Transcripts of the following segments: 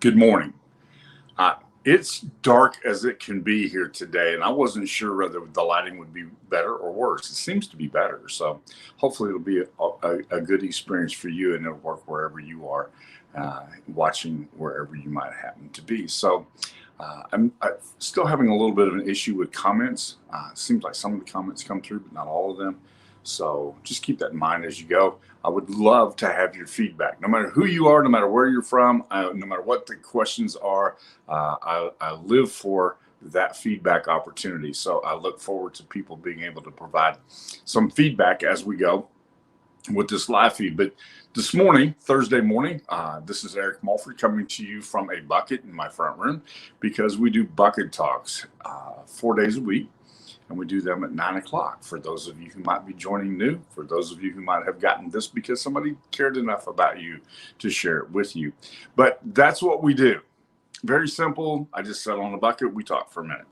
Good morning. It's dark as it can be here today, and I wasn't sure whether the lighting would be better or worse. It seems to be better, so hopefully it'll be a good experience for you, and it'll work wherever you are, watching wherever you might happen to be. So I'm still having a little bit of an issue with comments. It seems like some of the comments come through, but not all of them. So just keep that in mind as you go. I would love to have your feedback, no matter who you are, no matter where you're from, no matter what the questions are. I live for that feedback opportunity. So I look forward to people being able to provide some feedback as we go with this live feed. But this morning, Thursday morning, this is Eric Mulford coming to you from a bucket in my front room, because we do bucket talks 4 days a week. And we do them at 9 o'clock. For those of you who might be joining new, for those of you who might have gotten this because somebody cared enough about you to share it with you. But that's what we do. Very simple. I just sit on the bucket. We talk for a minute.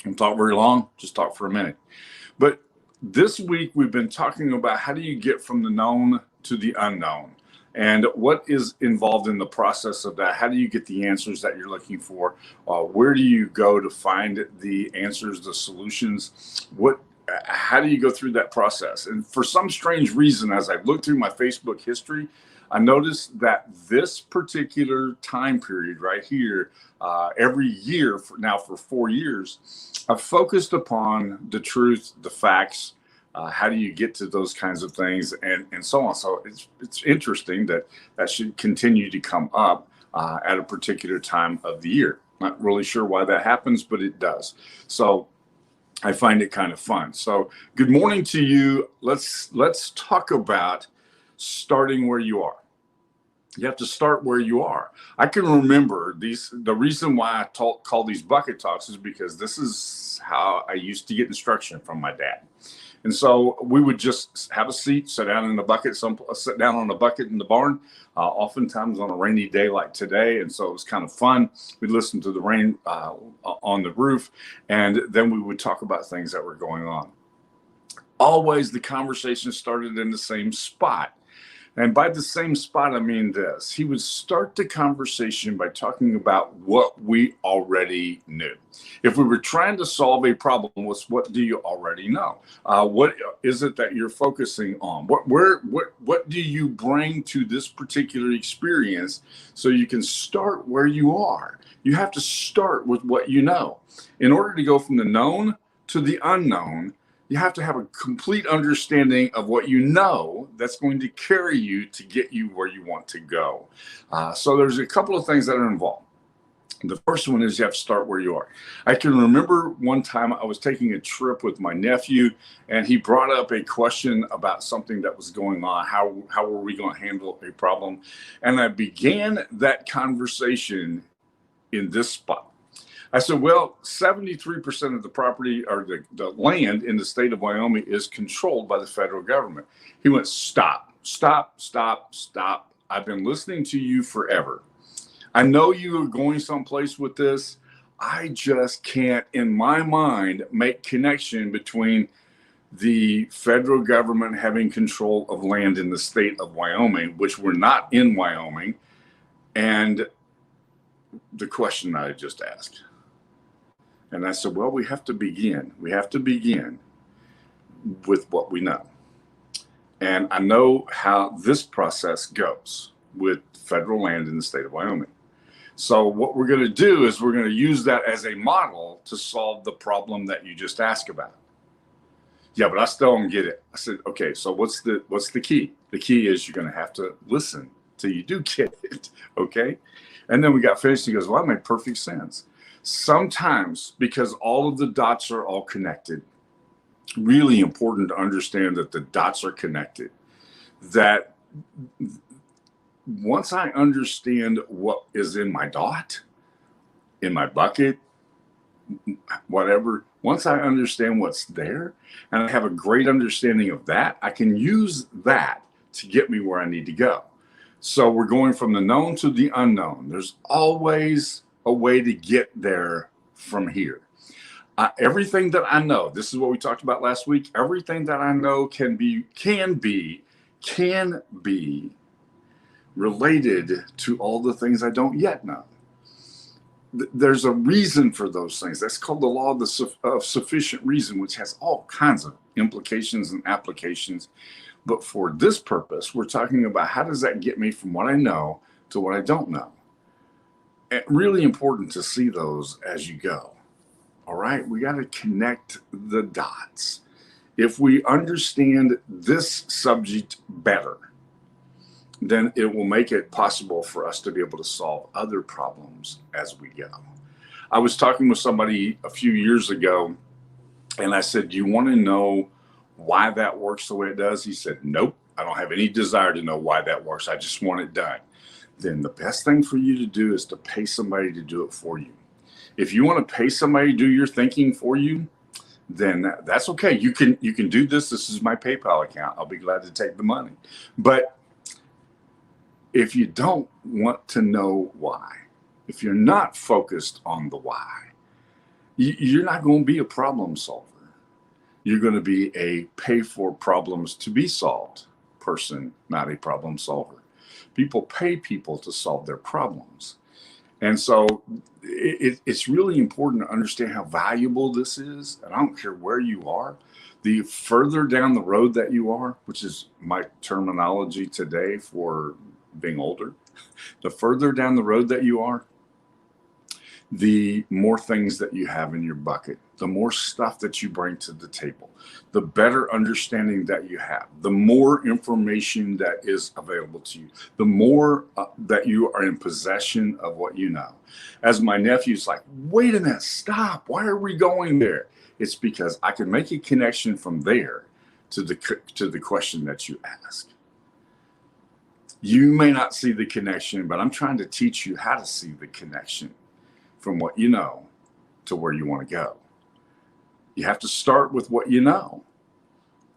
Don't talk very long, just talk for a minute. But this week we've been talking about how do you get from the known to the unknown, and what is involved in the process of that. How do you get the answers that you're looking for? Where do you go to find the answers, the solutions? How do you go through that process? And for some strange reason, as I looked through my Facebook history, I noticed that this particular time period right here, every year for 4 years, I've focused upon the truth, the facts. How do you get to those kinds of things, and so on. So it's interesting that should continue to come up at a particular time of the year. Not really sure why that happens, but it does. So I find it kind of fun. So good morning to you. Let's talk about starting where you are. You have to start where you are. I can remember the reason why I call these bucket talks is because this is how I used to get instruction from my dad. And so we would just have a seat, sit down in a bucket, sit down on a bucket in the barn, oftentimes on a rainy day like today. And so it was kind of fun. We'd listen to the rain on the roof, and then we would talk about things that were going on. Always the conversation started in the same spot. And by the same spot, I mean this. He would start the conversation by talking about what we already knew. If we were trying to solve a problem, what do you already know? What is it that you're focusing on? What do you bring to this particular experience so you can start where you are? You have to start with what you know. In order to go from the known to the unknown, you have to have a complete understanding of what you know that's going to carry you to get you where you want to go. So there's a couple of things that are involved. The first one is you have to start where you are. I can remember one time I was taking a trip with my nephew, and he brought up a question about something that was going on. How were we going to handle a problem? And I began that conversation in this spot. I said, well, 73% of the property or the land in the state of Wyoming is controlled by the federal government. He went, stop. I've been listening to you forever. I know you are going someplace with this. I just can't, in my mind, make connection between the federal government having control of land in the state of Wyoming, which we're not in Wyoming, and the question I just asked. And I said, well, we have to begin with what we know. And I know how this process goes with federal land in the state of Wyoming. So what we're going to do is we're going to use that as a model to solve the problem that you just asked about. Yeah, but I still don't get it. I said, okay, so what's the key? The key is you're going to have to listen till you do get it, okay? And then we got finished. He goes, well, that made perfect sense. Sometimes, because all of the dots are all connected, really important to understand that the dots are connected, that once I understand what is in my dot, in my bucket, whatever, once I understand what's there and I have a great understanding of that, I can use that to get me where I need to go. So we're going from the known to the unknown. There's always a way to get there from here. Everything that I know, this is what we talked about last week. Everything that I know can be related to all the things I don't yet know. There's a reason for those things. That's called the law of sufficient reason, which has all kinds of implications and applications. But for this purpose, we're talking about how does that get me from what I know to what I don't know. And really important to see those as you go. All right, we got to connect the dots. If we understand this subject better, then it will make it possible for us to be able to solve other problems as we go. I was talking with somebody a few years ago, and I said, do you want to know why that works the way it does? He said, nope, I don't have any desire to know why that works. I just want it done. Then the best thing for you to do is to pay somebody to do it for you. If you want to pay somebody to do your thinking for you, then that's okay. You can do this. This is my PayPal account. I'll be glad to take the money. But if you don't want to know why, if you're not focused on the why, you're not going to be a problem solver. You're going to be a pay for problems to be solved person, not a problem solver. People pay people to solve their problems. And so it's really important to understand how valuable this is. And I don't care where you are. The further down the road that you are, which is my terminology today for being older, the further down the road that you are, the more things that you have in your bucket, the more stuff that you bring to the table, the better understanding that you have, the more information that is available to you, the more that you are in possession of what you know. As my nephew's like, wait a minute, stop. Why are we going there? It's because I can make a connection from there to the question that you ask. You may not see the connection, but I'm trying to teach you how to see the connection from what you know to where you want to go. You have to start with what you know.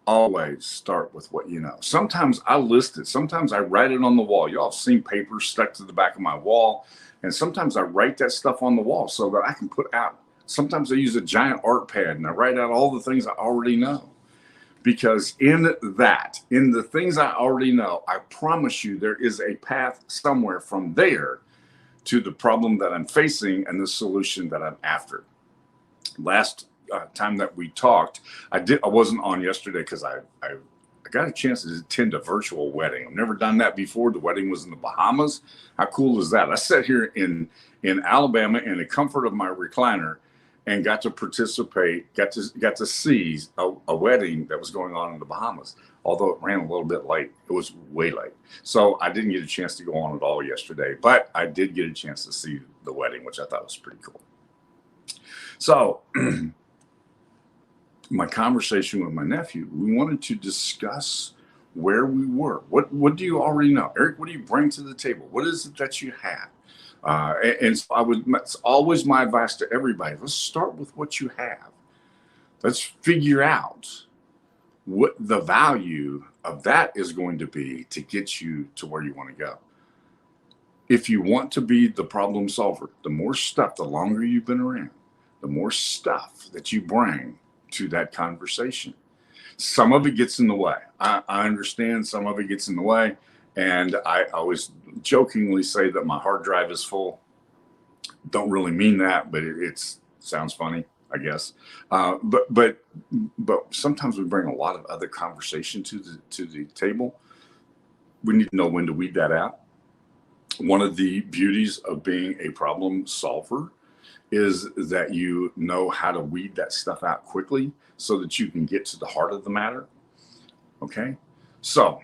Always start with what you know. Sometimes I list it. Sometimes I write it on the wall. Y'all have seen papers stuck to the back of my wall. And sometimes I write that stuff on the wall so that I can put out. Sometimes I use a giant art pad and I write out all the things I already know. Because in the things I already know, I promise you there is a path somewhere from there to the problem that I'm facing and the solution that I'm after. Last time that we talked, I wasn't on yesterday because I got a chance to attend a virtual wedding. I've never done that before. The wedding was in the Bahamas. How cool is that? I sat here in Alabama in the comfort of my recliner and got to participate, got to see a wedding that was going on in the Bahamas. Although it ran a little bit late, it was way late. So I didn't get a chance to go on at all yesterday, but I did get a chance to see the wedding, which I thought was pretty cool. So my conversation with my nephew, we wanted to discuss where we were. What do you already know? Eric, what do you bring to the table? What is it that you have? And so it's always my advice to everybody, let's start with what you have. Let's figure out what the value of that is going to be to get you to where you want to go. If you want to be the problem solver, the more stuff, the longer you've been around, the more stuff that you bring to that conversation. Some of it gets in the way. I understand some of it gets in the way. And I always jokingly say that my hard drive is full. Don't really mean that, but it sounds funny, I guess. But sometimes we bring a lot of other conversation to the table. We need to know when to weed that out. One of the beauties of being a problem solver is that you know how to weed that stuff out quickly so that you can get to the heart of the matter. Okay, so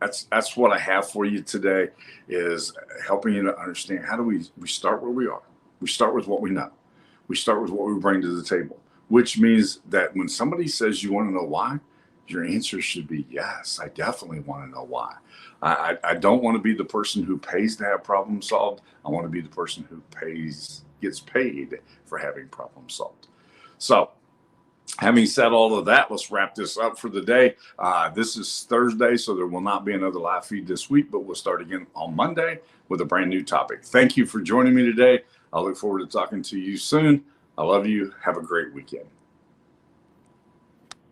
that's what I have for you today, is helping you to understand how do we start where we are. We start with what we know. We start with what we bring to the table, which means that when somebody says you want to know why, your answer should be, yes, I definitely want to know why. I don't want to be the person who pays to have problems solved. I want to be the person who gets paid for having problems solved. So having said all of that, let's wrap this up for the day. This is Thursday, so there will not be another live feed this week, but we'll start again on Monday with a brand new topic. Thank you for joining me today. I look forward to talking to you soon. I love you. Have a great weekend.